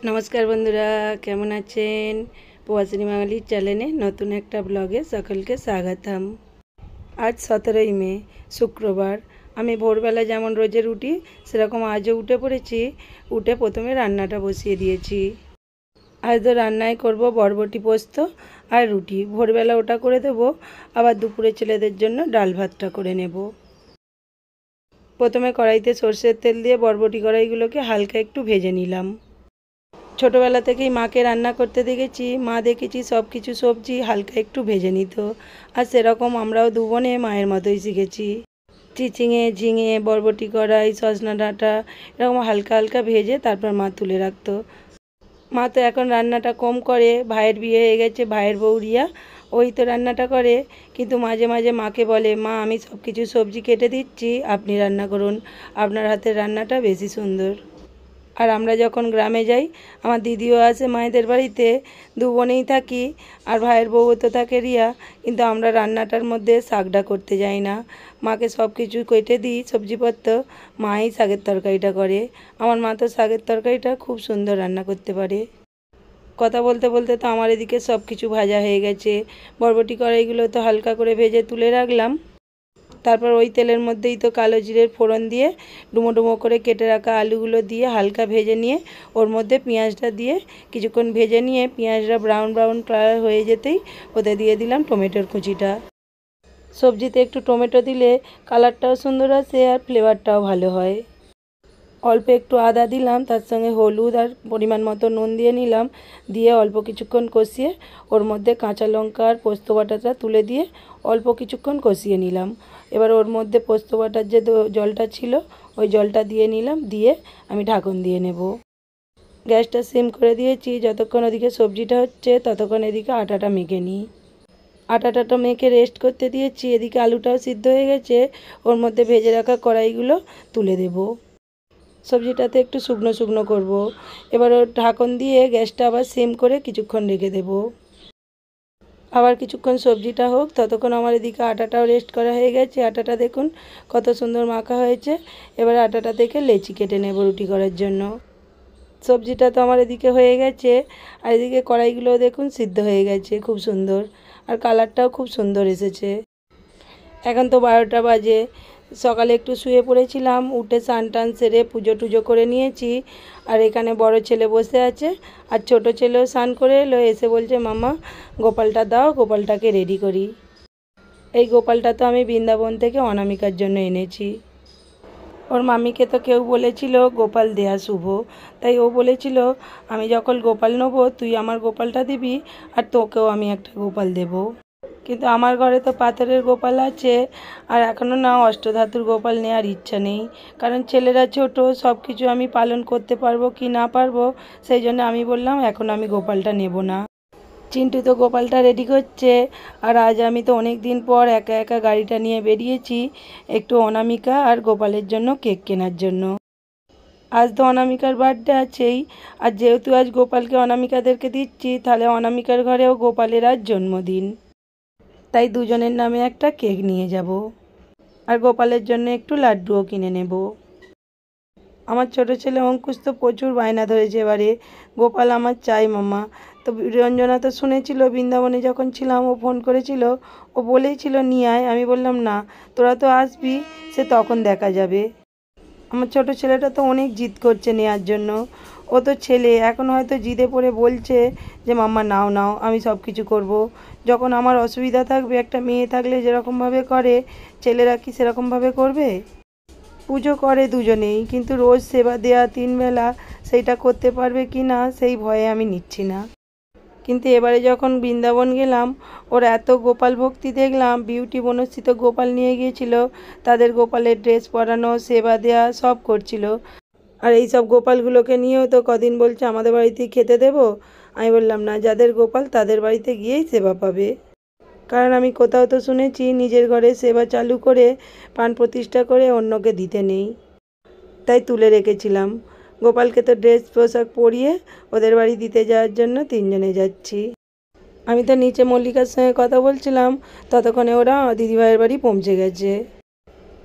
নমস্কার বন্ধুরা, কেমন আছেন? প্রবাসিনী বাঙালির চ্যানেলে নতুন একটা ব্লগে সকলকে স্বাগতম। আজ 17ই মে, শুক্রবার। আমি ভোরবেলা যেমন রোজের উঠি সেরকম আজও উঠে পড়েছি। উঠে প্রথমে রান্নাটা বসিয়ে দিয়েছি। আজ তো রান্নায় করব বরবটি পোস্ত আর রুটি। ভোরবেলা ওটা করে দেবো, আবার দুপুরে ছেলেদের জন্য ডাল ভাতটা করে নেব। প্রথমে কড়াইতে সর্ষের তেল দিয়ে বরবটি কড়াইগুলোকে হালকা একটু ভেজে নিলাম। ছোটোবেলা থেকেই মাকে রান্না করতে দেখেছি, মা দেখেছি সব কিছু সবজি হালকা একটু ভেজে নিত। আর সেরকম আমরাও দু বোনে মায়ের মতোই শিখেছি। চিচিঙে, ঝিঙে, বরবটি কড়াই, সজনা ডাঁটা এরকম হালকা হালকা ভেজে তারপর মা তুলে রাখতো। মা তো এখন রান্নাটা কম করে, ভাইয়ের বিয়ে হয়ে গেছে, ভাইয়ের বউ রিয়া ওই তো রান্নাটা করে। কিন্তু মাঝে মাঝে মাকে বলে, মা আমি সব কিছু সবজি কেটে দিচ্ছি, আপনি রান্না করুন, আপনার হাতের রান্নাটা বেশি সুন্দর। আর আমরা যখন গ্রামে যাই, আমার দিদিও আসে মায়েদের বাড়িতে, দু বোনেই থাকি। আর ভাইয়ের বউও তো থাকে রিয়া, কিন্তু আমরা রান্নাটার মধ্যে শাকটা করতে যাই না। মাকে সব কিছু কেটে দিই সবজিপত্র, মাই শাকের তরকারিটা করে। আমার মা তো শাকের তরকারিটা খুব সুন্দর রান্না করতে পারে। কথা বলতে বলতে তো আমার এদিকে সব কিছু ভাজা হয়ে গেছে। বরবটি কড়াইগুলো তো হালকা করে ভেজে তুলে রাখলাম। তারপর ওই তেলের মধ্যেই তো কালো জিরের ফোড়ন দিয়ে ডুমো ডুমো করে কেটে রাখা আলুগুলো দিয়ে হালকা ভেজে নিয়ে ওর মধ্যে পেঁয়াজটা দিয়ে কিছুক্ষণ ভেজে নিয়ে পেঁয়াজটা ব্রাউন ব্রাউন কালার হয়ে যেতেই ওতে দিয়ে দিলাম টমেটোর কুচিটা। সবজিতে একটু টমেটো দিলে কালারটাও সুন্দর আসে আর ফ্লেভারটাও ভালো হয়। অল্প একটু আদা দিলাম, তার সঙ্গে হলুদ আর পরিমাণ মতো নুন দিয়ে নিলাম। দিয়ে অল্প কিছুক্ষণ কষিয়ে ওর মধ্যে কাঁচা লঙ্কা আর পোস্ত বাটাটা তুলে দিয়ে অল্প কিছুক্ষণ কষিয়ে নিলাম। এবার ওর মধ্যে পোস্ত বাটার যে জলটা ছিল ওই জলটা দিয়ে নিলাম, দিয়ে আমি ঢাকন দিয়ে নেব। গ্যাসটা সিম করে দিয়েছি। যতক্ষণ ওদিকে সবজিটা হচ্ছে ততক্ষণ এদিকে আটাটা মেখে নিই। আটাটা মেখে রেস্ট করতে দিয়েছি। এদিকে আলুটাও সিদ্ধ হয়ে গেছে। ওর মধ্যে ভেজে রাখা কড়াইগুলো তুলে দেবো। সবজিটাতে একটু শুকনো শুকনো করব। এবার ওর ঢাকন দিয়ে গ্যাসটা আবার সিম করে কিছুক্ষণ রেখে দেব। আবার কিছুক্ষণ সবজিটা হোক, ততক্ষণ আমার এদিকে আটাটাও রেস্ট করা হয়ে গেছে। আটাটা দেখুন কত সুন্দর মাখা হয়েছে। এবার আটাটা থেকে লেচি কেটে নেব রুটি করার জন্য। সবজিটা তো আমার এদিকে হয়ে গেছে, আর এদিকে কড়াইগুলোও দেখুন সিদ্ধ হয়ে গেছে খুব সুন্দর, আর কালারটাও খুব সুন্দর এসেছে। এখন তো 12টা বাজে। সকালে একটু শুয়ে পড়েছিলাম, উঠে স্নান টান সেরে পুজো টুজো করে নিয়েছি। আর এখানে বড় ছেলে বসে আছে, আর ছোট ছেলেও স্নান করে এলো, এসে বলছে মামা গোপালটা দাও, গোপালটাকে রেডি করি। এই গোপালটা তো আমি বৃন্দাবন থেকে অনামিকার জন্য এনেছি। ওর মামিকে তো কেউ বলেছিল গোপাল দেয়া শুভ, তাই ও বলেছিল আমি যখন গোপাল নেবো তুই আমার গোপালটা দিবি, আর তোকেও আমি একটা গোপাল দেবো। কিন্তু আমার ঘরে তো পাথরের গোপাল আছে, আর এখনও না অষ্টধাতুর গোপাল নেওয়ার ইচ্ছা নেই। কারণ ছেলেরা ছোট, সব কিছু আমি পালন করতে পারবো কি না পারবো, সেই জন্য আমি বললাম এখন আমি গোপালটা নেব না। চিন্টু তো গোপালটা রেডি করছে। আর আজ আমি তো অনেক দিন পর একা একা গাড়িটা নিয়ে বেরিয়েছি একটু অনামিকা আর গোপালের জন্য কেক কেনার জন্য। আজ তো অনামিকার বার্থডে আছেই, আর যেহেতু আজ গোপালকে অনামিকাদেরকে দিচ্ছি, তাহলে অনামিকার ঘরেও গোপালের আজ জন্মদিন। তাই দুজনের নামে একটা কেক নিয়ে যাব, আর গোপালের জন্য একটু লাড্ডুও কিনে নেব। আমার ছোট ছেলে অঙ্কুশ তো প্রচুর বায়না ধরেছে, এবারে গোপাল আমার চাই মামা। তো রঞ্জনা তো শুনেছিল বৃন্দাবনে যখন ছিলাম, ও ফোন করেছিল, ও বলেইছিল নিয়ে আয়। আমি বললাম না, তোরা তো আসবি, সে তখন দেখা যাবে। আমার ছোট ছেলেটা তো অনেক জিদ করছে নেওয়ার জন্য। ও তো ছেলে, এখন হয়তো জিদে পড়ে বলছে যে মাম্মা নাও নাও, আমি সব কিছু করব। যখন আমার অসুবিধা থাকবে, একটা মেয়ে থাকলে যেরকমভাবে করে, ছেলেরা কি সেরকমভাবে করবে? পুজো করে দুজনেই, কিন্তু রোজ সেবা দেয়া 3 বেলা সেইটা করতে পারবে কি না সেই ভয়ে আমি নিচ্ছি না। কিন্তু এবারে যখন বৃন্দাবন গেলাম, ওর এত গোপাল ভক্তি দেখলাম। বিউটি বনশ্রী তো গোপাল নিয়ে গিয়েছিল, তাদের গোপালের ড্রেস পরানো, সেবা দেয়া সব করছিল। আর এই সব গোপালগুলোকে নিয়েও তো কদিন বলছে আমাদের বাড়িতেই খেতে দেবো। আমি বললাম না, যাদের গোপাল তাদের বাড়িতে গিয়েই সেবা পাবে। কারণ আমি কোথাও তো শুনেছি নিজের ঘরে সেবা চালু করে প্রাণ প্রতিষ্ঠা করে অন্যকে দিতে নেই। তাই তুলে রেখেছিলাম। গোপালকে তো ড্রেস পোশাক পরিয়ে ওদের বাড়ি দিতে যাওয়ার জন্য 3 জনে যাচ্ছি। আমি তো নিচে মল্লিকার সঙ্গে কথা বলছিলাম, ততক্ষণে ওরা দিদিভাইয়ের বাড়ি পৌঁছে গেছে।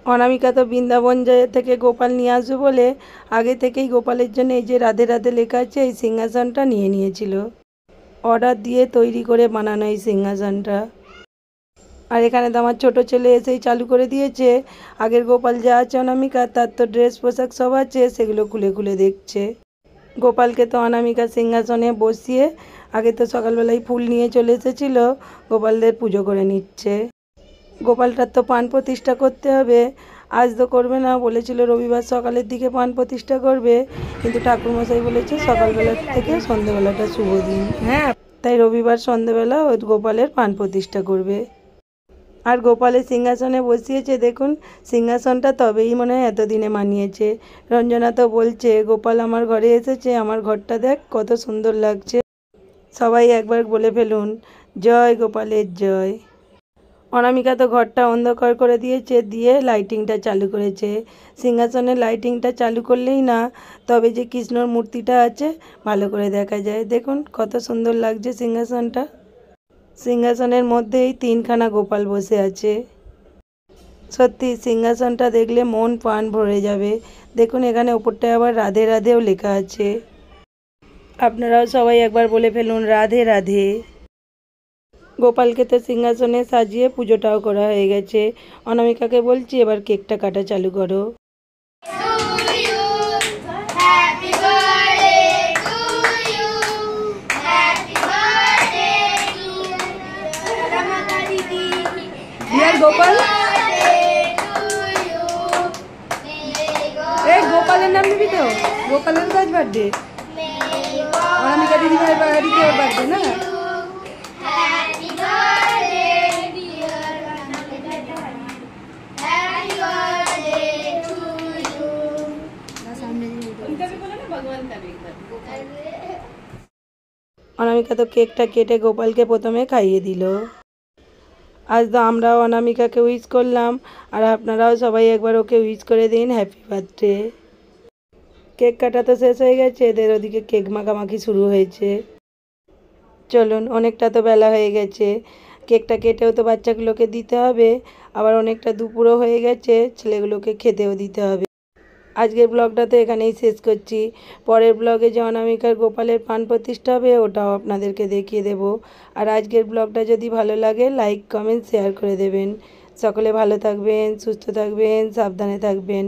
অনামিকা তো বৃন্দাবন থেকে গোপাল নিয়ে আসবে বলে আগে থেকেই গোপালের জন্য এই যে রাধে রাধে লেখা আছে এই সিংহাসনটা নিয়ে নিয়েছিল। অর্ডার দিয়ে তৈরি করে বানানো এই সিংহাসনটা। আর এখানে তো আমার ছোটো ছেলে এসেই চালু করে দিয়েছে, আগের গোপাল যা আছে অনামিকা তার তো ড্রেস পোশাক সব আছে, সেগুলো খুলে খুলে দেখছে। গোপালকে তো অনামিকা সিংহাসনে বসিয়ে আগে তো সকালবেলায় ফুল নিয়ে চলে এসেছিল, গোপালদের পুজো করে নিচ্ছে। গোপালটার তো পান প্রতিষ্ঠা করতে হবে, আজ তো করবে না, বলেছিল রবিবার সকালের দিকে পান প্রতিষ্ঠা করবে, কিন্তু ঠাকুরমশাই বলেছে সকালবেলা থেকে সন্ধেবেলাটা শুভ দিন, হ্যাঁ, তাই রবিবার সন্ধেবেলা ওই গোপালের পান প্রতিষ্ঠা করবে। আর গোপালের সিংহাসনে বসিয়েছে, দেখুন সিংহাসনটা তবেই মনে হয় এতদিনে মানিয়েছে। রঞ্জনা তো বলছে গোপাল আমার ঘরে এসেছে, আমার ঘরটা দেখ কত সুন্দর লাগছে। সবাই একবার বলে ফেলুন জয় গোপালের জয়। অনামিকা তো ঘরটা অন্ধকার করে দিয়েছে, দিয়ে লাইটিংটা চালু করেছে। সিংহাসনের লাইটিংটা চালু করলেই না তবে যে কৃষ্ণর মূর্তিটা আছে ভালো করে দেখা যায়। দেখুন কত সুন্দর লাগছে সিংহাসনটা। সিংহাসনের মধ্যেই তিনখানা গোপাল বসে আছে। সত্যি সিংহাসনটা দেখলে মন প্রাণ ভরে যাবে। দেখুন এখানে ওপরটায় আবার রাধে রাধেও লেখা আছে। আপনারাও সবাই একবার বলে ফেলুন রাধে রাধে। গোপালকে তো সিংহাসনে সাজিয়ে পুজোটাও করা হয়ে গেছে। অনামিকাকে বলছি এবার কেকটা কাটা চালু করো। গোপাল এই গোপালের নাম নিবি তো? গোপালের কাজ বার্থডে, অনামিকা দিদি ভাই বাড়িতে বার্থডে না? অনামিকা তো কেকটা কেটে গোপালকে প্রথমে খাইয়ে দিল। আজ তো আমরাও অনামিকাকে উইশ করলাম, আর আপনারাও সবাই একবার ওকে উইশ করে দিন হ্যাপি বার্থডে। কেক কাটা তো শেষ হয়ে গেছে, এদের ওদিকে কেক মাখামাখি শুরু হয়েছে। চলুন অনেকটা তো বেলা হয়ে গেছে, কেকটা কেটেও তো বাচ্চাগুলোকে দিতে হবে, আবার অনেকটা দুপুরও হয়ে গেছে, ছেলেগুলোকে খেতেও দিতে হবে। আজকের ব্লগটা তো এখানেই শেষ করছি। পরের ব্লগে যে অনামিকার গোপালের পান প্রতিষ্ঠা হবে ওটাও আপনাদেরকে দেখিয়ে দেব। আর আজকের ব্লগটা যদি ভালো লাগে লাইক কমেন্ট শেয়ার করে দেবেন। সকলে ভালো থাকবেন, সুস্থ থাকবেন, সাবধানে থাকবেন।